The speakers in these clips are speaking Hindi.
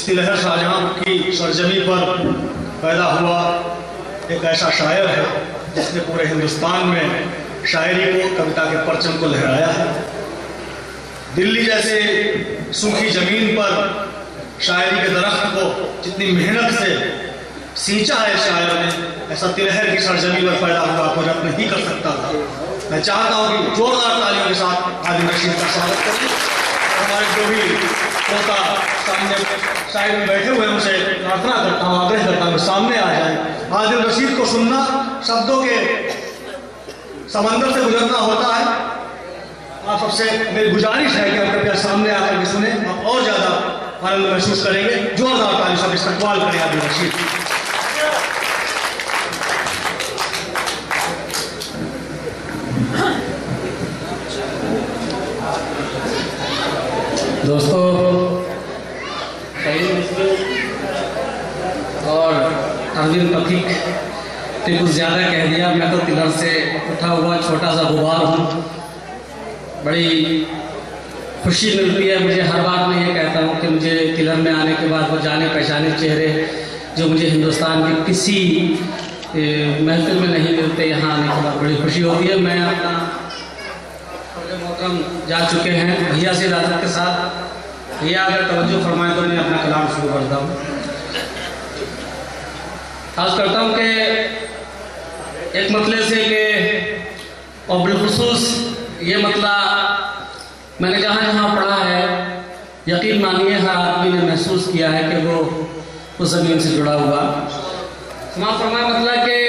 तिलहर शाहजहां की सरजमी पर पैदा हुआ एक ऐसा शायर है जिसने पूरे हिंदुस्तान में शायरी को, कविता के परचम को लहराया है। दिल्ली जैसे सूखी जमीन पर शायरी के दरख्त को जितनी मेहनत से सींचा है शायर ने, ऐसा तिलहर की सरजमी पर पैदा हुआ कोई रब नहीं कर सकता था। मैं चाहता हूँ कि जोरदार तालियों के साथ आदिल रशीद का स्वागत करें। हमारे जो भी श्रोता सामने साइड में बैठे हुए हैं उनसे प्रार्थना करता हूँ, आग्रह करता हूँ सामने आ जाए। आदिल रशीद को सुनना शब्दों के समंदर से गुजरना होता है। आप सबसे मेरी गुजारिश है कि आप कृपया सामने आकर के सुने, आप और ज्यादा आनंद महसूस करेंगे। जोरदार ताली से इस्तकबाल करें आदिल रशीद। दोस्तों, और अरविंद पथिक ने कुछ ज़्यादा कह दिया। मैं तो तिलहर से उठा हुआ छोटा सा गुबार हूँ। बड़ी खुशी मिलती है मुझे हर बार। मैं ये कहता हूँ कि मुझे तिलहर में आने के बाद वो जाने पहचाने चेहरे जो मुझे हिंदुस्तान के किसी महफिल में नहीं मिलते, यहाँ आने के बाद बड़ी खुशी होती है। मैं अपना मोहतरम जा चुके हैं, भैया से इजाज़त के साथ भैया अगर तवज्जो फरमाएं तो मैं अपना कलाम शुरू करता हूँ। आज करता हूँ कि एक मतले से कि और बिलखुसूस ये मतला मैंने जहाँ जहाँ पढ़ा है, यकीन मानिए हर आदमी ने महसूस किया है कि वो उस ज़मीन से जुड़ा हुआ। समाज फरमाया मतलब कि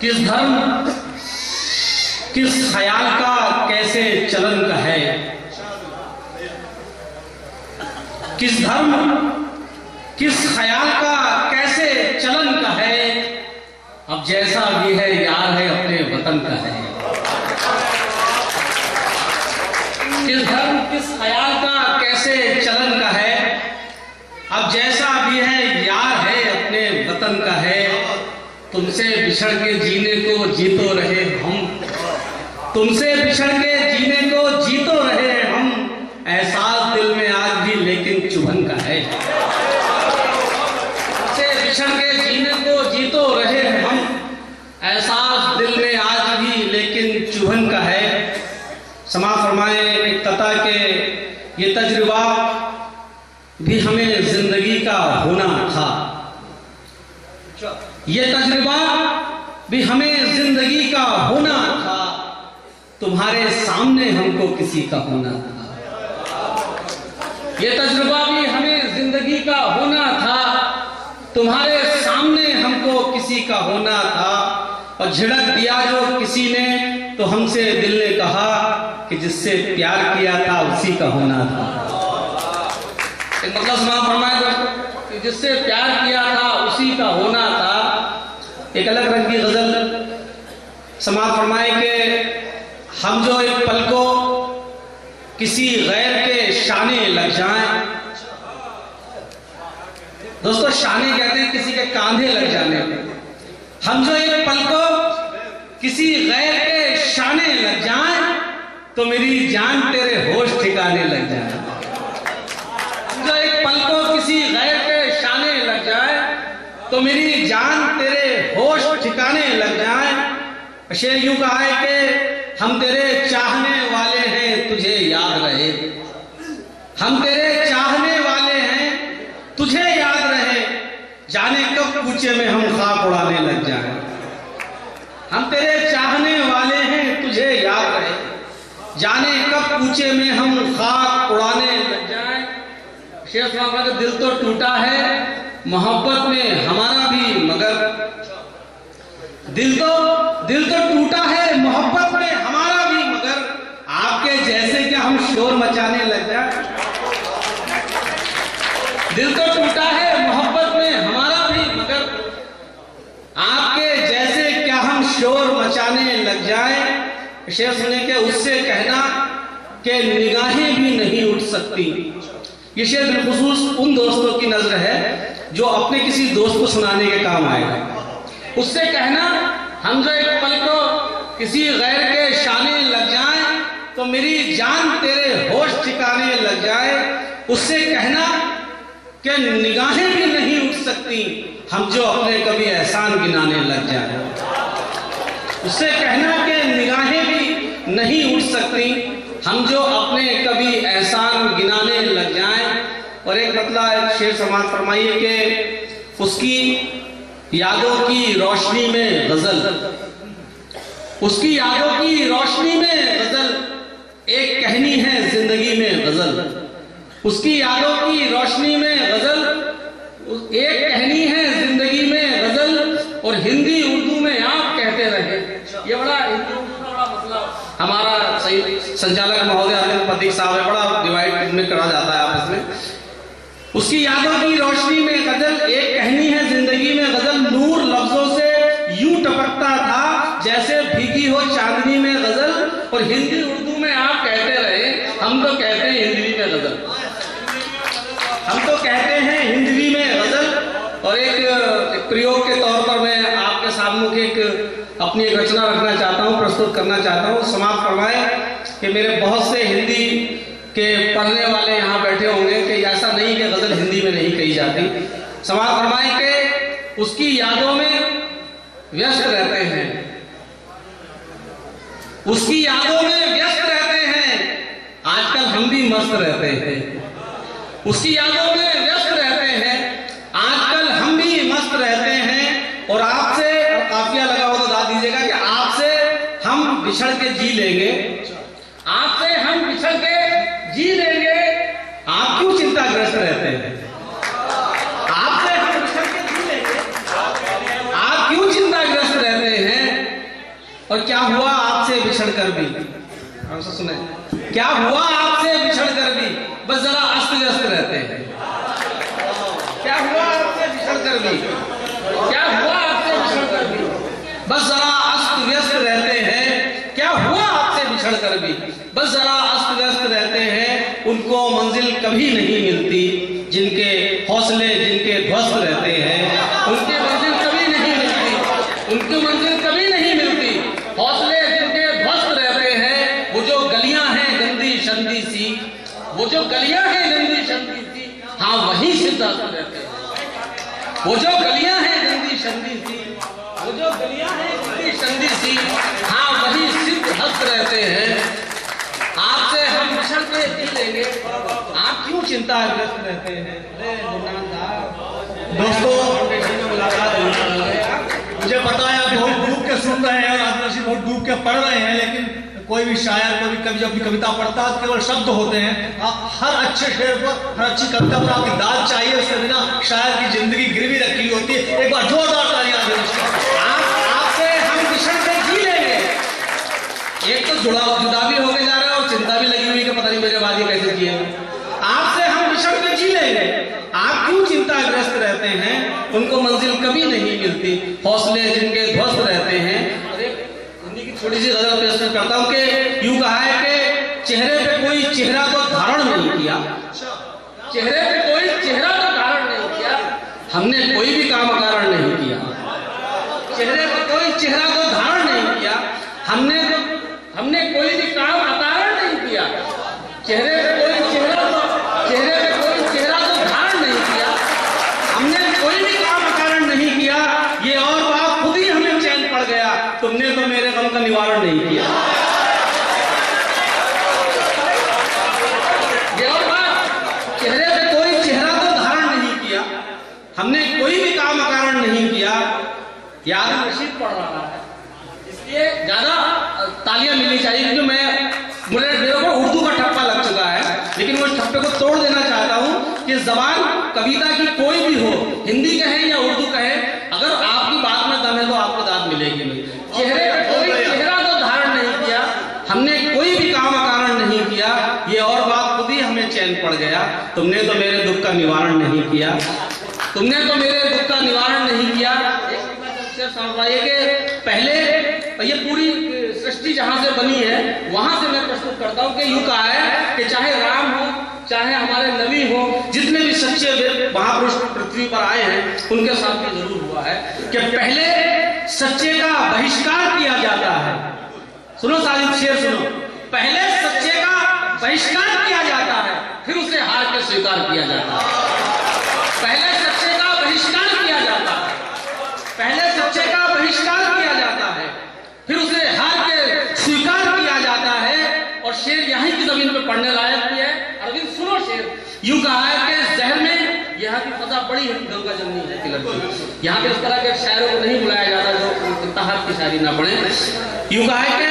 किस धर्म किस ख्याल का कैसे चलन का है, किस धर्म किस ख्याल का कैसे चलन का है, अब जैसा भी है यार है अपने वतन का है। किस धर्म किस ख्याल का कैसे चलन का है, अब जैसा भी है यार है अपने वतन का है। तुमसे बिछड़ के जीने को जीतो रहे हम, तुमसे बिछड़ के जीने को जीतो रहे हम, एहसास दिल में आज भी लेकिन चुभन का है। तुमसे बिछड़ के जीने को जीतो रहे हम, एहसास दिल में आज भी लेकिन चुभन का है। समा फरमाए एक कता के ये तजुर्बा भी हमें जिंदगी का होना था, ये तजुर्बा भी हमें जिंदगी का होना था, तुम्हारे सामने हमको किसी का होना था। ये तजुर्बा भी हमें जिंदगी का होना था, तुम्हारे सामने हमको किसी का होना था। और झिड़क दिया जो किसी ने तो हमसे दिल ने कहा कि जिससे प्यार किया था उसी का होना था। एक मतलब समाज फरमाया कि जिससे प्यार किया था उसी का होना था। एक अलग रंग की गजल समाज फरमाए कि हम जो एक पल को किसी गैर के शाने लग जाएं। दोस्तों, शाने कहते हैं किसी के कांधे लग जाने को। हम जो एक पल को किसी गैर के शाने लग जाएं तो मेरी जान तेरे होश ठिकाने लग जाए। जो एक पल को किसी गैर के शाने लग जाए तो मेरी जान तेरे होश ठिकाने लग जाए। शेर यूं कहा है कि हम तेरे चाहने वाले हैं तुझे याद रहे, हम तेरे चाहने वाले हैं तुझे याद रहे, जाने कब पूछे में हम खाक उड़ाने लग जाए। हम तेरे चाहने वाले हैं तुझे याद रहे, जाने कब पूछे में हम खाक उड़ाने लग जाए। शेर साहब का दिल तो टूटा है मोहब्बत में हमारा भी, मगर दिल तो टूटा है मोहब्बत में हमारा भी, मगर आपके जैसे क्या हम शोर मचाने लग जाए। दिल तो टूटा है मोहब्बत में हमारा भी, मगर आपके जैसे क्या हम शोर मचाने लग जाए। शेर सुने के उससे कहना कि निगाहें भी नहीं उठ सकती। ये शेर बिलखुसूस उन दोस्तों की नजर है जो अपने किसी दोस्त को सुनाने के काम आएगा। उससे कहना हम जो एक पल को किसी गैर के शाने लग जाएं तो मेरी जान तेरे होश ठिकाने लग जाए। उससे कहना कि निगाहें भी नहीं उठ सकती हम जो अपने कभी एहसान गिनाने लग जाए। उससे कहना कि निगाहें भी नहीं उठ सकती हम जो अपने कभी एहसान गिनाने लग जाएं। और एक मतलब एक शेर समाज फरमाइए कि उसकी यादों की रोशनी में गजल, उसकी यादों की रोशनी में गजल, एक कहनी है जिंदगी में गजल, उसकी यादों की रोशनी में गजल, एक कहनी है जिंदगी में गजल, और हिंदी उर्दू में आप कहते रहे। ये बड़ा हिंदी उर्दू का बड़ा मतलब हमारा सही संचालक महोदय अरविंद प्रतीक साहब है, बड़ा डिवाइड में करा जाता है आपस में। उसकी यादों की रोशनी में गजल, एक कहनी है जिंदगी में गजल, नूर लफ्जों से यूं टपकता था जैसे भीगी हो चांदनी में गजल, और हिंदी उर्दू में आप कहते रहे। हम तो कहते हैं हिंदी में गजल, हम तो कहते हैं हिंदी में गजल। और एक प्रयोग के तौर पर मैं आपके सामने एक अपनी एक रचना रखना चाहता हूँ, प्रस्तुत करना चाहता हूँ। समाप्त फरमाए कि मेरे बहुत से हिंदी के पढ़ने वाले यहाँ बैठे होंगे कि ऐसा नहीं कि गजल हिंदी में नहीं कही जाती। समाप्त फरमाए कि उसकी यादों में व्यस्त रहते हैं, उसकी यादों में व्यस्त रहते हैं, आजकल हम भी मस्त रहते हैं। उसकी यादों में व्यस्त रहते हैं, आजकल हम भी मस्त रहते हैं। और आपसे काफिया लगा हो तो दाद दीजिएगा कि आपसे हम बिछड़ के जी लेंगे, आपसे हम बिछड़ के जी लेंगे। आप क्यों चिंताग्रस्त रहते हैं? आपसे हम बिछड़ के जी लेंगे, आप क्यों चिंताग्रस्त रहते हैं? और क्या हुआ आपसे बिछड़ कर भी, हमसे सुने, क्या हुआ आपसे बिछड़ कर भी बस जरा अस्त व्यस्त रहते हैं? क्या हुआ आपसे बिछड़ कर भी, क्या हुआ आपसे बिछड़ कर भी बस जरा अस्त व्यस्त रहते हैं? क्या हुआ आपसे बिछड़ कर भी बस जरा अस्त व्यस्त रहते हैं? उनको मंजिल कभी नहीं मिलती जिनके हौसले जिनके ध्वस्त रहते हैं, उनकी मंजिल कभी नहीं मिलती, उनकी मंजिल कभी नहीं मिलती, हौसले जिनके ध्वस्त रहते हैं। वो जो गलियां हैं गंदी शंदी सी, वो जो गलियां हैं गंदी शंदी सी, हाँ वही सिद्ध हस्त रहते हैं। वो जो गलियां हैं गंदी शंदी सी, वो जो गलियां हैं गंदी शंदी सी, हाँ वही सिद्ध हस्त रहते हैं। आपसे हम बिछड़ के जी लेंगे, आप क्यों चिंताग्रस्त रहते हैं? दोस्तों मुझे पता है आप बहुत डूब के सुन रहे हैं और आदिवासी बहुत डूब के पढ़ रहे हैं, लेकिन कोई भी शायर कोई भी कवि जब भी कविता पढ़ता है केवल शब्द होते हैं। आप हर अच्छे शेर पर, हर अच्छी कविता पर आपकी दाद चाहिए, उसके बिना शायर की जिंदगी गिरवी रखी होती है। एक बार जोरदार तालियां दें। आपसे हम बिछड़ के जी लेंगे, एक तो जुदा भी होके जा रहा है और चिंता भी लगी हुई कि पता नहीं मेरे बाद ये कैसे किए। आपसे हम बिछड़ के जी लेंगे, आप क्यों चिंताग्रस्त रहते हैं? उनको मंजिल कभी नहीं मिलती, हौसले जिनके ध्वस्त रहते हैं। हिंदी की छोटी सी गजल पेश करता हूँ कि यूं कहा है कि चेहरे पे कोई चेहरा तो धारण नहीं किया, चेहरे पे कोई चेहरा तो धारण नहीं किया, हमने कोई भी काम कारण नहीं किया। चेहरे पे कोई चेहरा तो धारण नहीं किया, हमने कोई भी काम अकारण नहीं किया। चेहरे पे कोई चेहरा तो धारण नहीं किया, हमने कोई भी काम अकारण नहीं किया। ये और बात खुद ही हमें चैन पड़ गया, तुमने तो मेरे गम का निवारण नहीं किया। ये और बात, चेहरे पे कोई चेहरा तो धारण नहीं किया, हमने कोई भी काम अकारण नहीं किया। याद रशीद पढ़ रहा है, इसलिए ज्यादा तालियां मिलनी चाहिए, क्योंकि मेरे को उर्दू का ठप्पा लग चुका है, लेकिन वो ठप्पे को तोड़ देना चाहता हूं कि जबान कविता की कोई भी हो, हिंदी कहे या उर्दू कहे, अगर आपकी बात में दम है तो आपको दाद मिलेगी। चेहरे पे कोई चेहरा तो धारण नहीं किया, हमने कोई भी काम कारण नहीं किया। ये और बात खुद ही हमें चैन पड़ गया, तुमने तो मेरे दुख का निवारण नहीं किया, तुमने तो मेरे दुख का निवारण नहीं किया। पहले ये पूरी सृष्टि जहां से बनी है वहां से मैं प्रस्तुत करता हूं कि यूं कहा है कि चाहे राम हो चाहे हमारे नबी हो, जितने भी सच्चे महापुरुष पृथ्वी पर आए हैं उनके साथ भी जरूर हुआ है कि पहले सच्चे का बहिष्कार किया जाता है। सुनो साजिद शेर सुनो, पहले सच्चे का बहिष्कार किया जाता है, फिर उसे हार के स्वीकार किया जाता है। पहले सच्चे का बहिष्कार किया जाता है, पहले सच्चे का बहिष्कार किया जाता है, फिर उसे हार के स्वीकार किया जाता है। और शेर यहीं की जमीन पे पढ़ने लायक भी है। अरविंद सुनो शेर, यूं कहा है कि जहर में यहाँ की फजा बड़ी है, गंगा जमनी है कि लड़की। यहाँ पे इस तरह के शायरों को नहीं बुलाया जाता जो तहत की शायरी ना पढ़े। यूं कहा है कि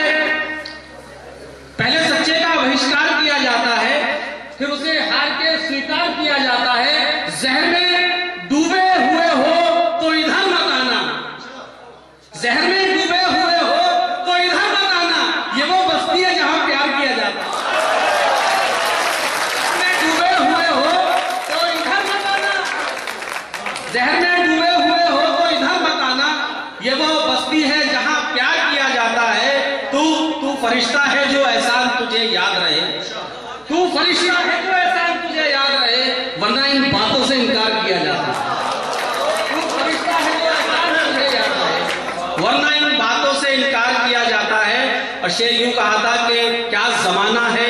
पहले सच्चे का बहिष्कार किया जाता है, फिर उसे हार के स्वीकार किया जाता है। जहर में डूबे हुए हो तो इधर मत आना, जहर में डूबे हुए हो तो इधर मत आना, ये वो बस्ती है जहां प्यार किया जाता है। डूबे हुए हो तो इधर मत आना, जहर में डूबे हुए हो तो इधर मत आना, ये वो बस्ती है जहां प्यार किया जाता है। तू फरिश्ता है जो एहसान तुझे याद रहे, तू फरिश्ता है जो एहसान तुझे याद रहे, वरना इन बातों से इनकार किया जाता है। तू फरिश्ता है जो एहसान तुझे याद रहे, वरना इन बातों से इनकार किया जाता है। और शेर यूं कहा था कि क्या जमाना है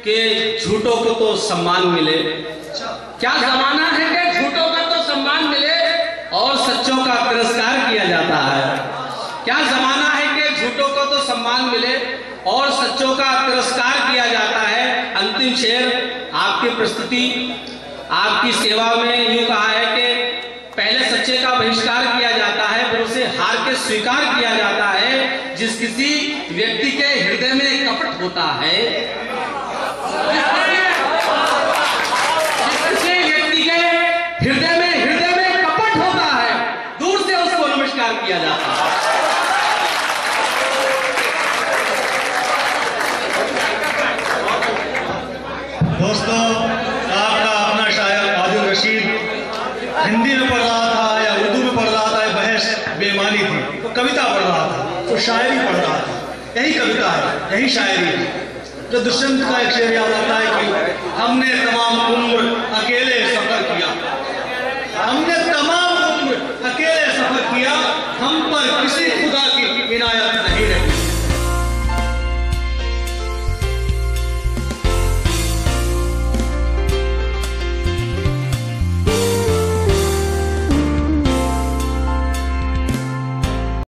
कि झूठों को तो सम्मान मिले, क्या जमाना है कि झूठों का तो सम्मान मिले और सच्चों का तिरस्कार किया जाता है। क्या जमाना है कि झूठों को तो सम्मान मिले और सच्चों का तिरस्कार किया जाता है। अंतिम शेर आपकी प्रस्तुति, आपकी सेवा में यूं कहा है कि पहले सच्चे का बहिष्कार किया जाता है, फिर उसे हार के स्वीकार किया जाता है। जिस किसी व्यक्ति के हृदय में कपट होता है, जिस किसी व्यक्ति के हृदय में कपट होता है, दूर से उसको नमस्कार किया जाता है। दोस्तों, आपका अपना शायर आदिल रशीद हिंदी में पढ़ रहा था या उर्दू में पढ़ रहा था, बहस बेईमानी थी, वो कविता पढ़ रहा था, वो शायरी पढ़ रहा था। यही कविता है, यही शायरी है। जो दुष्यंत का एक शेर याद आता है कि